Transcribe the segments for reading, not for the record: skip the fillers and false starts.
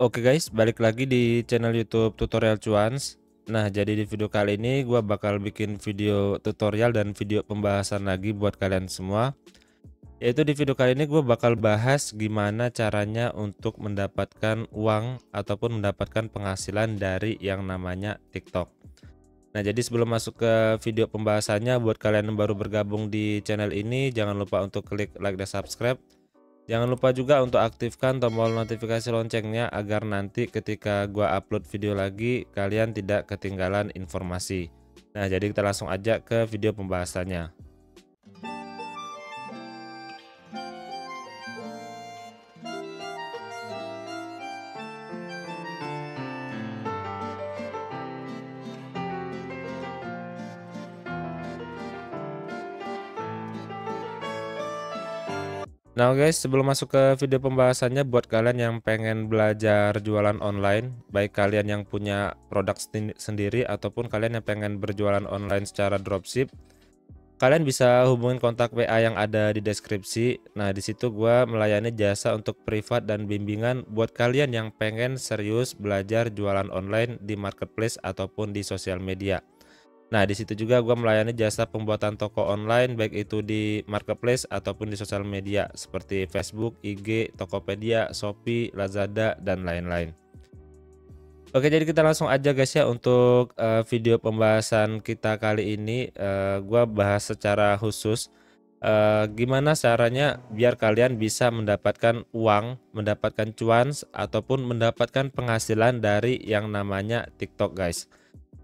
Oke guys, balik lagi di channel YouTube Tutorial Cuans. Nah, jadi di video kali ini gua bakal bikin video tutorial dan video pembahasan lagi buat kalian semua. Yaitu di video kali ini gue bakal bahas gimana caranya untuk mendapatkan uang ataupun mendapatkan penghasilan dari yang namanya TikTok. Nah, jadi sebelum masuk ke video pembahasannya, buat kalian yang baru bergabung di channel ini, jangan lupa untuk klik like dan subscribe. Jangan lupa juga untuk aktifkan tombol notifikasi loncengnya agar nanti ketika gua upload video lagi kalian tidak ketinggalan informasi. Nah, jadi kita langsung aja ke video pembahasannya. Nah guys, sebelum masuk ke video pembahasannya, buat kalian yang pengen belajar jualan online, baik kalian yang punya produk sendiri ataupun kalian yang pengen berjualan online secara dropship, kalian bisa hubungin kontak WA yang ada di deskripsi. Nah, di situ gua melayani jasa untuk privat dan bimbingan buat kalian yang pengen serius belajar jualan online di marketplace ataupun di sosial media. Nah, di situ juga gua melayani jasa pembuatan toko online baik itu di marketplace ataupun di sosial media seperti Facebook, IG, Tokopedia, Shopee, Lazada dan lain-lain. Oke, jadi kita langsung aja guys ya untuk video pembahasan kita kali ini. Gua bahas secara khusus gimana caranya biar kalian bisa mendapatkan uang, mendapatkan cuans ataupun mendapatkan penghasilan dari yang namanya TikTok guys.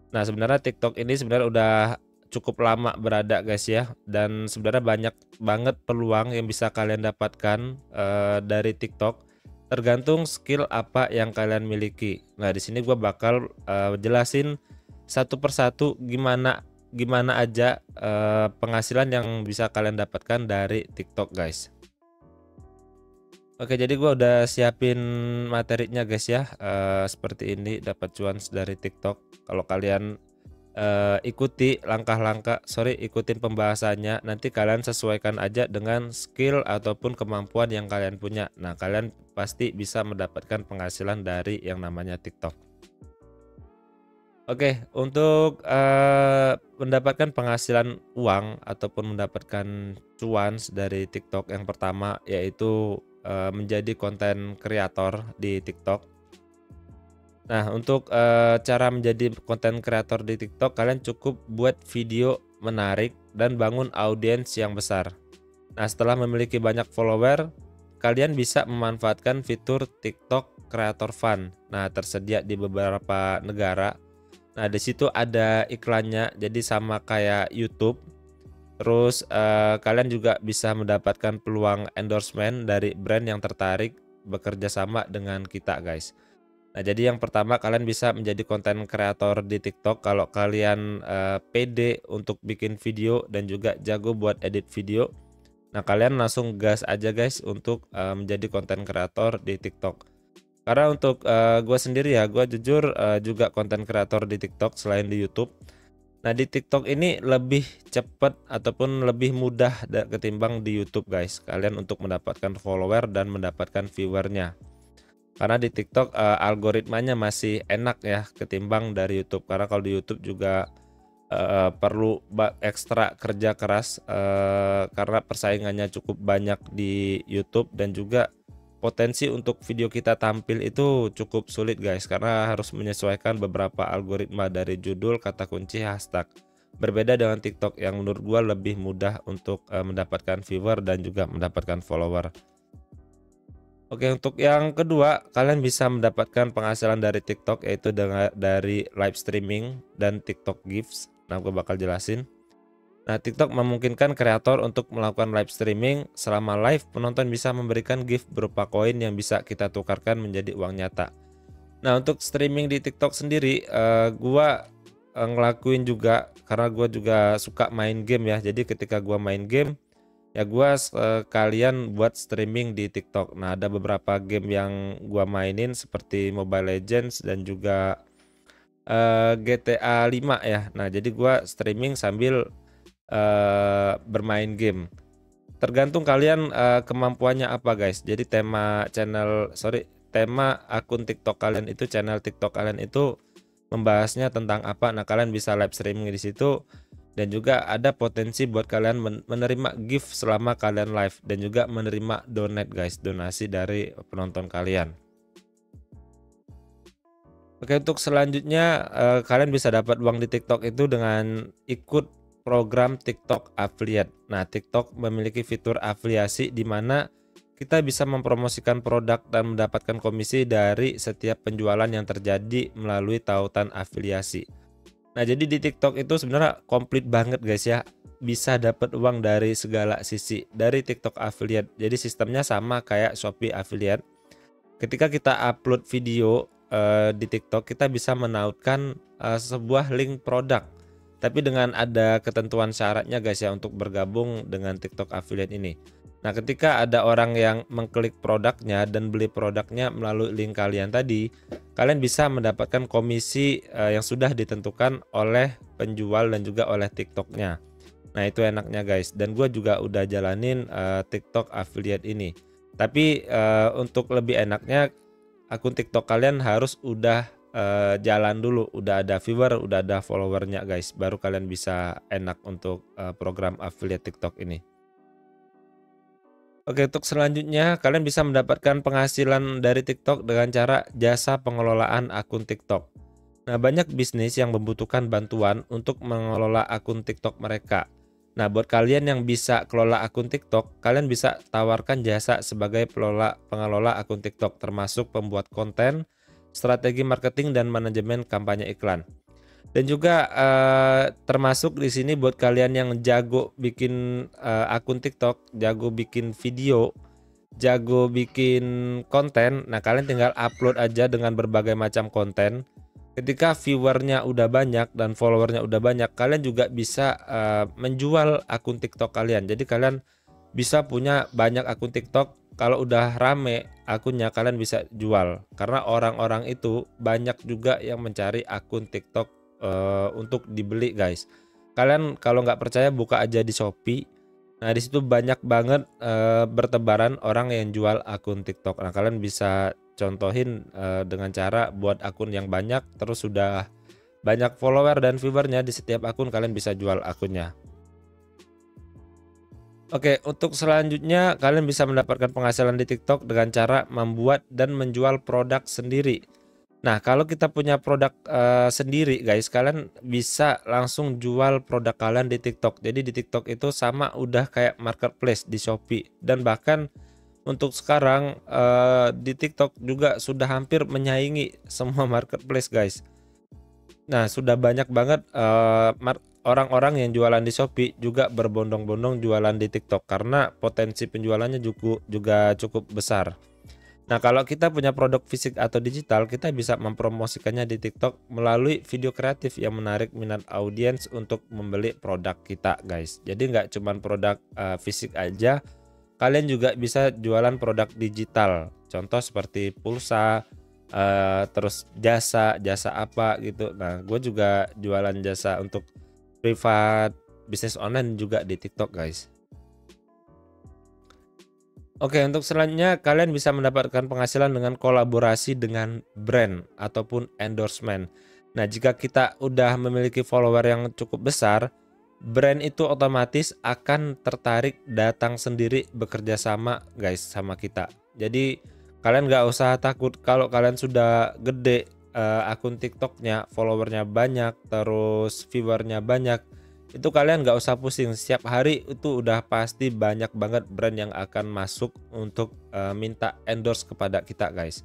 Nah, sebenarnya TikTok ini sebenarnya udah cukup lama berada guys ya, dan sebenarnya banyak banget peluang yang bisa kalian dapatkan dari TikTok. Tergantung skill apa yang kalian miliki. Nah, di sini gue bakal jelasin satu persatu gimana gimana aja penghasilan yang bisa kalian dapatkan dari TikTok guys. Oke, jadi gua udah siapin materinya guys ya, seperti ini dapat cuan dari TikTok. Kalau kalian ikutin pembahasannya, nanti kalian sesuaikan aja dengan skill ataupun kemampuan yang kalian punya. Nah, kalian pasti bisa mendapatkan penghasilan dari yang namanya TikTok. Oke, untuk mendapatkan penghasilan uang ataupun mendapatkan cuan dari TikTok, yang pertama yaitu menjadi konten kreator di TikTok. Nah, untuk cara menjadi konten kreator di TikTok, kalian cukup buat video menarik dan bangun audiens yang besar. Nah, setelah memiliki banyak follower, kalian bisa memanfaatkan fitur TikTok Creator Fund. Nah, tersedia di beberapa negara. Nah, di situ ada iklannya, jadi sama kayak YouTube. Terus kalian juga bisa mendapatkan peluang endorsement dari brand yang tertarik bekerja sama dengan kita, guys. Nah, jadi yang pertama kalian bisa menjadi konten kreator di TikTok kalau kalian pede untuk bikin video dan juga jago buat edit video. Nah, kalian langsung gas aja guys untuk menjadi konten kreator di TikTok. Karena untuk gue sendiri ya, gue jujur juga konten kreator di TikTok selain di YouTube. Nah, di TikTok ini lebih cepat ataupun lebih mudah ketimbang di YouTube guys. Kalian untuk mendapatkan follower dan mendapatkan viewernya. Karena di TikTok algoritmanya masih enak ya ketimbang dari YouTube. Karena kalau di YouTube juga perlu ekstra kerja keras karena persaingannya cukup banyak di YouTube, dan juga potensi untuk video kita tampil itu cukup sulit guys, karena harus menyesuaikan beberapa algoritma dari judul, kata kunci, hashtag. Berbeda dengan TikTok yang menurut gua lebih mudah untuk mendapatkan viewer dan juga mendapatkan follower. Oke, untuk yang kedua, kalian bisa mendapatkan penghasilan dari TikTok yaitu dari live streaming dan TikTok Gifts. Nah, gue bakal jelasin. Nah, TikTok memungkinkan kreator untuk melakukan live streaming. Selama live, penonton bisa memberikan gift berupa koin yang bisa kita tukarkan menjadi uang nyata. Nah, untuk streaming di TikTok sendiri, gua ngelakuin juga karena gua juga suka main game ya. Jadi ketika gua main game, ya gua sekalian buat streaming di TikTok. Nah, ada beberapa game yang gua mainin seperti Mobile Legends dan juga GTA 5 ya. Nah, jadi gua streaming sambil bermain game. Tergantung kalian kemampuannya apa guys. Jadi tema channel tema akun TikTok kalian itu, channel TikTok kalian itu membahasnya tentang apa. Nah, kalian bisa live streaming di situ, dan juga ada potensi buat kalian menerima gift selama kalian live, dan juga menerima donate guys, donasi dari penonton kalian. Oke, untuk selanjutnya kalian bisa dapat uang di TikTok itu dengan ikut program TikTok Affiliate. Nah, TikTok memiliki fitur afiliasi di mana kita bisa mempromosikan produk dan mendapatkan komisi dari setiap penjualan yang terjadi melalui tautan afiliasi. Nah, jadi di TikTok itu sebenarnya komplit banget guys ya. Bisa dapat uang dari segala sisi dari TikTok Affiliate. Jadi sistemnya sama kayak Shopee Affiliate. Ketika kita upload video di TikTok, kita bisa menautkan sebuah link produk. Tapi dengan ada ketentuan syaratnya guys ya untuk bergabung dengan TikTok Affiliate ini. Nah, ketika ada orang yang mengklik produknya dan beli produknya melalui link kalian tadi, kalian bisa mendapatkan komisi yang sudah ditentukan oleh penjual dan juga oleh TikToknya. Nah, itu enaknya guys. Dan gue juga udah jalanin TikTok Affiliate ini. Tapi untuk lebih enaknya akun TikTok kalian harus udah jalan dulu, udah ada viewer, udah ada followernya guys, baru kalian bisa enak untuk program affiliate TikTok ini. Oke, untuk selanjutnya kalian bisa mendapatkan penghasilan dari TikTok dengan cara jasa pengelolaan akun TikTok. Nah, banyak bisnis yang membutuhkan bantuan untuk mengelola akun TikTok mereka. Nah, buat kalian yang bisa kelola akun TikTok, kalian bisa tawarkan jasa sebagai pengelola akun TikTok, termasuk pembuat konten, strategi marketing, dan manajemen kampanye iklan. Dan juga termasuk di sini buat kalian yang jago bikin akun TikTok, jago bikin video, jago bikin konten. Nah, kalian tinggal upload aja dengan berbagai macam konten. Ketika viewernya udah banyak dan followernya udah banyak, kalian juga bisa menjual akun TikTok kalian. Jadi kalian bisa punya banyak akun TikTok. Kalau udah rame akunnya, kalian bisa jual. Karena orang-orang itu banyak juga yang mencari akun TikTok untuk dibeli guys. Kalian kalau nggak percaya buka aja di Shopee. Nah, di situ banyak banget bertebaran orang yang jual akun TikTok. Nah, kalian bisa contohin dengan cara buat akun yang banyak, terus sudah banyak follower dan viewernya di setiap akun, kalian bisa jual akunnya. Oke, untuk selanjutnya kalian bisa mendapatkan penghasilan di TikTok dengan cara membuat dan menjual produk sendiri. Nah, kalau kita punya produk sendiri guys, kalian bisa langsung jual produk kalian di TikTok. Jadi di TikTok itu sama udah kayak marketplace di Shopee, dan bahkan untuk sekarang di TikTok juga sudah hampir menyaingi semua marketplace guys. Nah, sudah banyak banget orang-orang yang jualan di Shopee juga berbondong-bondong jualan di TikTok karena potensi penjualannya juga cukup besar. Nah, kalau kita punya produk fisik atau digital, kita bisa mempromosikannya di TikTok melalui video kreatif yang menarik minat audiens untuk membeli produk kita guys. Jadi nggak cuma produk fisik aja, kalian juga bisa jualan produk digital, contoh seperti pulsa, terus jasa apa gitu. Nah, gue juga jualan jasa untuk privat bisnis online juga di TikTok guys. Oke, untuk selanjutnya kalian bisa mendapatkan penghasilan dengan kolaborasi dengan brand ataupun endorsement. Nah, jika kita udah memiliki follower yang cukup besar, brand itu otomatis akan tertarik datang sendiri bekerja sama guys sama kita. Jadi kalian nggak usah takut kalau kalian sudah gede akun TikToknya, followernya banyak, terus viewernya banyak, itu kalian nggak usah pusing. Setiap hari itu udah pasti banyak banget brand yang akan masuk untuk minta endorse kepada kita guys.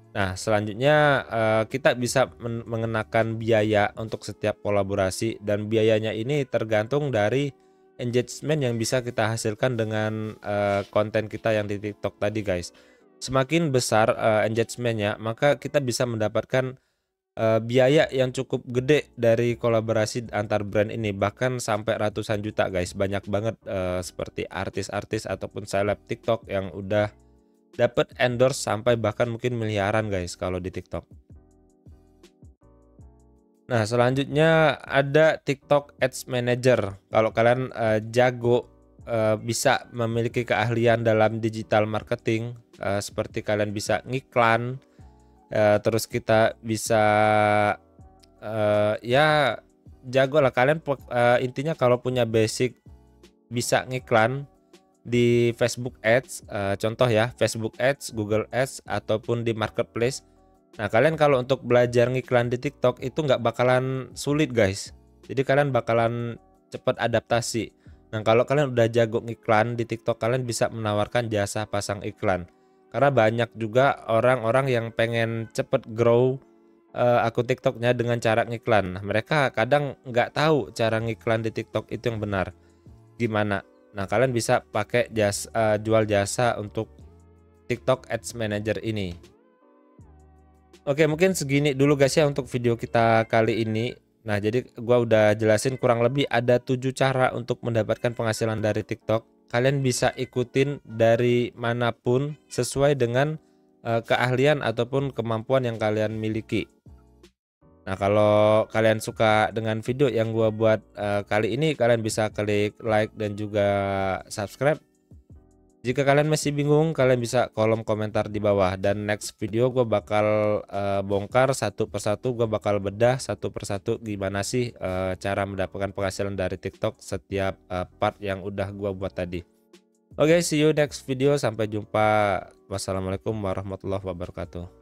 Nah, selanjutnya kita bisa mengenakan biaya untuk setiap kolaborasi, dan biayanya ini tergantung dari engagement yang bisa kita hasilkan dengan konten kita yang di TikTok tadi guys. Semakin besar engagementnya, maka kita bisa mendapatkan biaya yang cukup gede dari kolaborasi antar brand ini, bahkan sampai ratusan juta guys. Banyak banget seperti artis-artis ataupun seleb TikTok yang udah dapat endorse sampai bahkan mungkin miliaran guys kalau di TikTok. Nah, selanjutnya ada TikTok Ads Manager. Kalau kalian jago bisa memiliki keahlian dalam digital marketing, seperti kalian bisa ngiklan, terus kita bisa, ya jago lah kalian, intinya kalau punya basic bisa ngiklan di Facebook Ads, contoh ya Facebook Ads, Google Ads, ataupun di marketplace. Nah, kalian kalau untuk belajar ngiklan di TikTok itu nggak bakalan sulit guys. Jadi kalian bakalan cepat adaptasi. Nah, kalau kalian udah jago ngiklan di TikTok, kalian bisa menawarkan jasa pasang iklan. Karena banyak juga orang-orang yang pengen cepet grow akun TikToknya dengan cara ngiklan. Nah, mereka kadang nggak tahu cara ngiklan di TikTok itu yang benar gimana. Nah, kalian bisa pakai jual jasa untuk TikTok Ads Manager ini. Oke, mungkin segini dulu guys ya untuk video kita kali ini. Nah, jadi gua udah jelasin kurang lebih ada 7 cara untuk mendapatkan penghasilan dari TikTok. Kalian bisa ikutin dari manapun sesuai dengan keahlian ataupun kemampuan yang kalian miliki. Nah, kalau kalian suka dengan video yang gua buat kali ini, kalian bisa klik like dan juga subscribe. Jika kalian masih bingung, kalian bisa kolom komentar di bawah, dan next video gue bakal bongkar satu persatu, gue bakal bedah satu persatu gimana sih cara mendapatkan penghasilan dari TikTok setiap part yang udah gue buat tadi. Oke, see you next video, sampai jumpa. Wassalamualaikum warahmatullahi wabarakatuh.